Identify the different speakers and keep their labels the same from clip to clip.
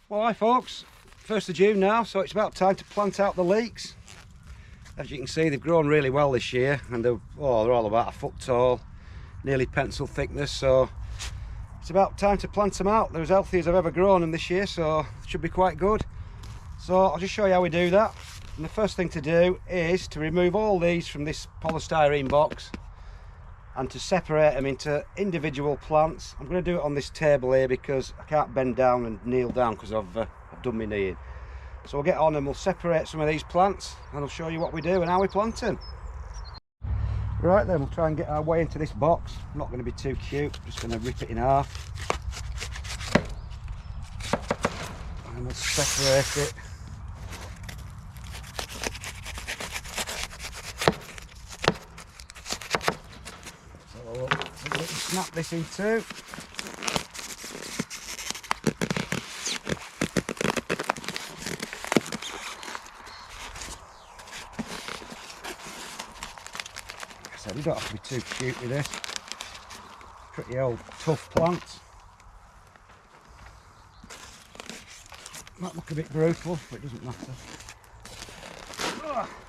Speaker 1: Well, hi folks, 1st of June now, so it's about time to plant out the leeks. As you can see, they've grown really well this year, and they're all about a foot tall, nearly pencil thickness, so it's about time to plant them out. They're as healthy as I've ever grown them this year, so it should be quite good. So I'll just show you how we do that. And the first thing to do is to remove all these from this polystyrene box and to separate them into individual plants. I'm going to do it on this table here because I can't bend down and kneel down because I've done my knee in. So we'll get on and we'll separate some of these plants and I'll show you what we do and how we plant them. Right then, we'll try and get our way into this box. I'm not going to be too cute, I'm just going to rip it in half. And we'll separate it. So we'll snap this in two. So we don't have to be too cute with this. Pretty old tough plants. Might look a bit brutal, but it doesn't matter.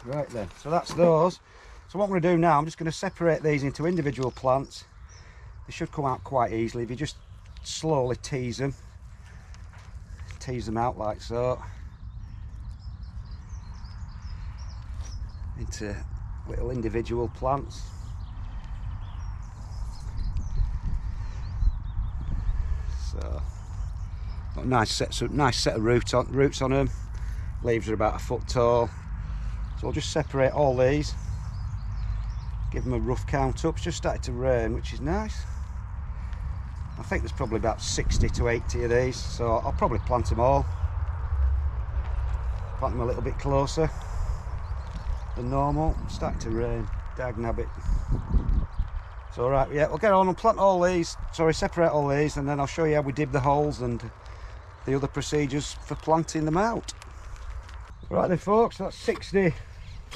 Speaker 1: Right then, so that's those. So what I'm going to do now, I'm just going to separate these into individual plants. They should come out quite easily if you just slowly tease them out like so, into little individual plants. So got a nice set of roots on them. Leaves are about a foot tall. So I'll just separate all these. Give them a rough count up. It's just started to rain, which is nice. I think there's probably about 60 to 80 of these, so I'll probably plant them all. Plant them a little bit closer than normal. It's starting to rain. Dagnabbit. So right, yeah, we'll get on and plant all these. Sorry, separate all these, and then I'll show you how we dib the holes and the other procedures for planting them out. Right then, folks, that's 60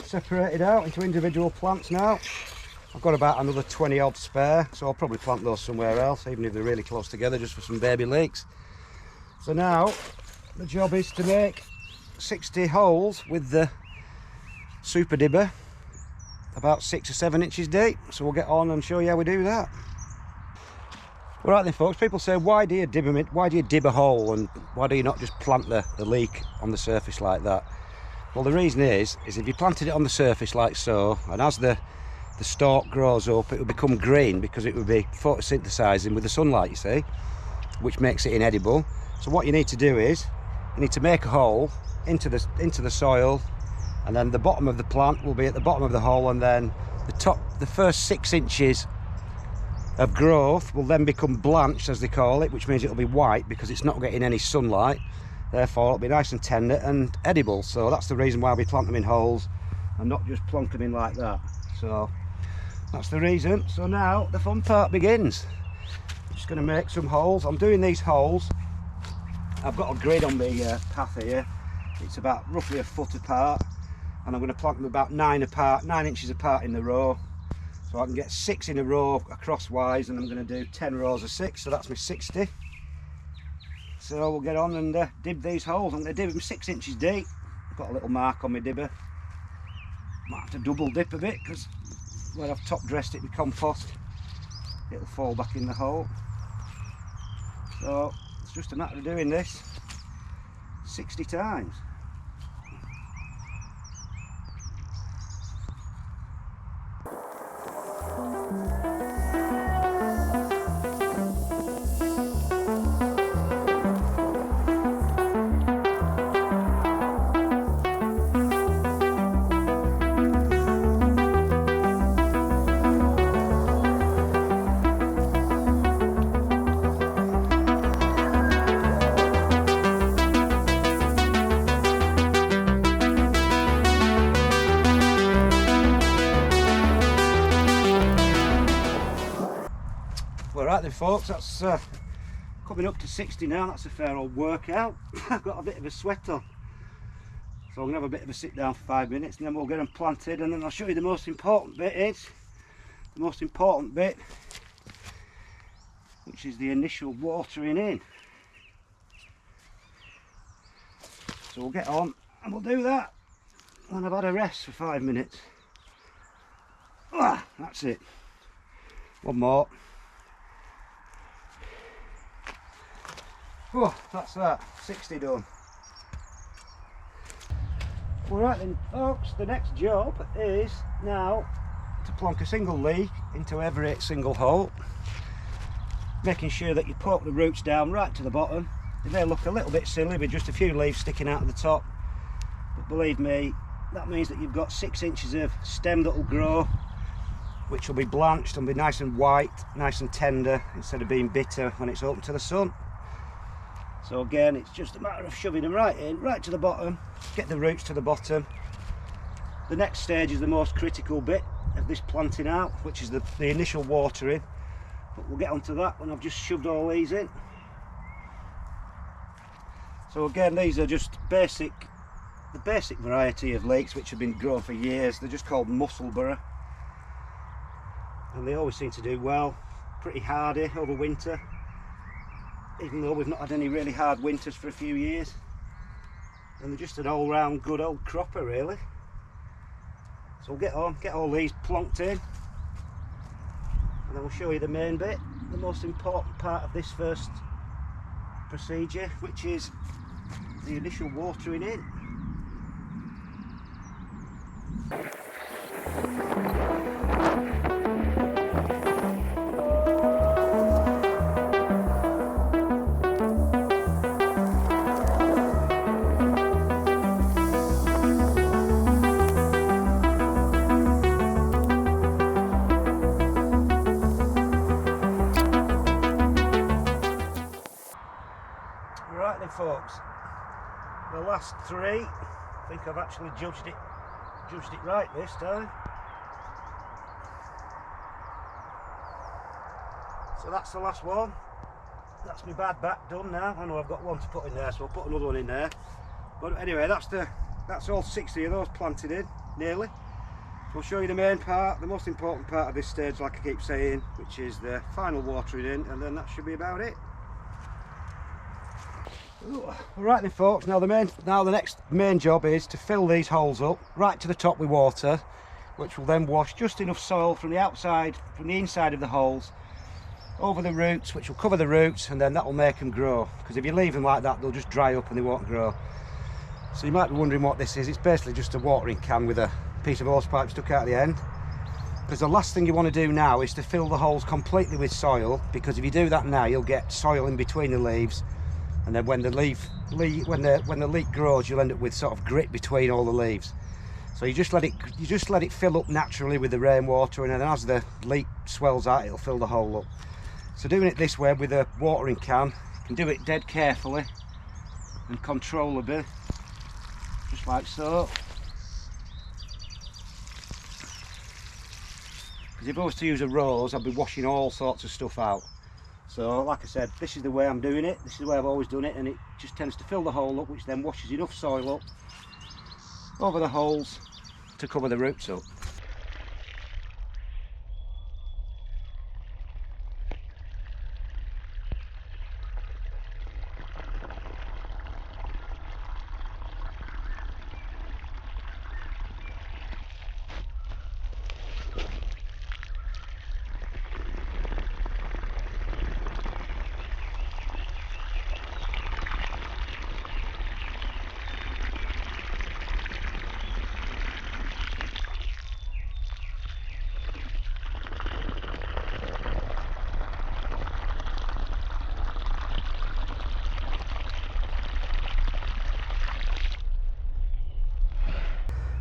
Speaker 1: separated out into individual plants now. I've got about another 20 odd spare, so I'll probably plant those somewhere else, even if they're really close together, just for some baby leeks. So now the job is to make 60 holes with the super dibber, about 6 or 7 inches deep. So we'll get on and show you how we do that. Right then, folks, people say, why do you dib a hole, and why do you not just plant the leek on the surface like that? Well, the reason is if you planted it on the surface like so, and as the stalk grows up, it will become green because it will be photosynthesizing with the sunlight, you see, which makes it inedible. So what you need to do is you need to make a hole into the soil, and then the bottom of the plant will be at the bottom of the hole, and then the first 6 inches of growth will then become blanched, as they call it, which means it'll be white because it's not getting any sunlight. Therefore it'll be nice and tender and edible. So that's the reason why we plant them in holes and not just plonk them in like that. So that's the reason. So now the fun part begins. I'm just going to make some holes. I'm doing these holes, I've got a grid on the path here. It's about roughly a foot apart, and I'm going to plant them about 9 inches apart in the row, so I can get 6 in a row crosswise, and I'm going to do 10 rows of 6, so that's my 60. So we'll get on and dib these holes. I'm going to dib them 6 inches deep. I've got a little mark on my dibber. Might have to double dip a bit because where I've top dressed it with compost, it'll fall back in the hole. So it's just a matter of doing this 60 times. Right then, folks, that's coming up to 60 now. That's a fair old workout. I've got a bit of a sweat on, so I'm going to have a bit of a sit down for 5 minutes, and then we'll get them planted, and then I'll show you the most important bit which is the initial watering in. So we'll get on and we'll do that when I've had a rest for 5 minutes. Ah, that's it. One more. Oh, that's that. 60 done. Alright then folks, the next job is now to plonk a single leaf into every single hole, making sure that you poke the roots down right to the bottom. They may look a little bit silly with just a few leaves sticking out of the top, but believe me, that means that you've got 6 inches of stem that will grow, which will be blanched and be nice and white, nice and tender, instead of being bitter when it's open to the sun. So again, it's just a matter of shoving them right in, right to the bottom, get the roots to the bottom. The next stage is the most critical bit of this planting out, which is the initial watering, but we'll get onto that when I've just shoved all these in. So again, these are just the basic variety of leeks which have been grown for years. They're just called Musselburgh, and they always seem to do well, pretty hardy over winter, even though we've not had any really hard winters for a few years. And they're just an all-round good old cropper really. So we'll get on, get all these plonked in, and then we'll show you the main bit, the most important part of this first procedure, which is the initial watering in. Right then folks, the last 3, I think I've actually judged it right this time. So that's the last one. That's my bad back done now. I know I've got one to put in there, so I'll put another one in there. But anyway, that's all 60 of those planted in, nearly. So I'll show you the main part, the most important part of this stage, like I keep saying, which is the final watering in, and then that should be about it. Right then folks, now the next main job is to fill these holes up right to the top with water, which will then wash just enough soil from the outside, from the inside of the holes over the roots, which will cover the roots, and then that will make them grow, because if you leave them like that they'll just dry up and they won't grow. So you might be wondering what this is. It's basically just a watering can with a piece of hose pipe stuck out the end, because the last thing you want to do now is to fill the holes completely with soil, because if you do that now you'll get soil in between the leaves, and then when the leek grows you'll end up with sort of grit between all the leaves. So you just let it fill up naturally with the rainwater, and then as the leek swells out it'll fill the hole up. So doing it this way with a watering can, you can do it dead carefully and controllably, just like so. Because if I was to use a rose I'd be washing all sorts of stuff out. So like I said, this is the way I'm doing it, this is the way I've always done it, and it just tends to fill the hole up, which then washes enough soil up over the holes to cover the roots up.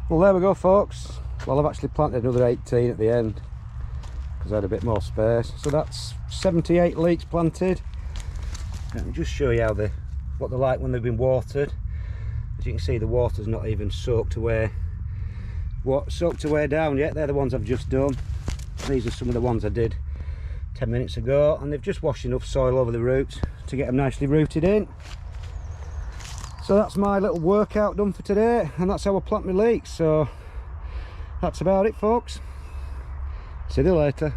Speaker 1: Well, there we go folks. Well, I've actually planted another 18 at the end because I had a bit more space. So that's 78 leeks planted. Let me just show you what they're like when they've been watered. As you can see, the water's not even soaked away down yet. They're the ones I've just done. These are some of the ones I did 10 minutes ago, and they've just washed enough soil over the roots to get them nicely rooted in. So that's my little workout done for today, and that's how I plant my leeks. So that's about it folks. See you later.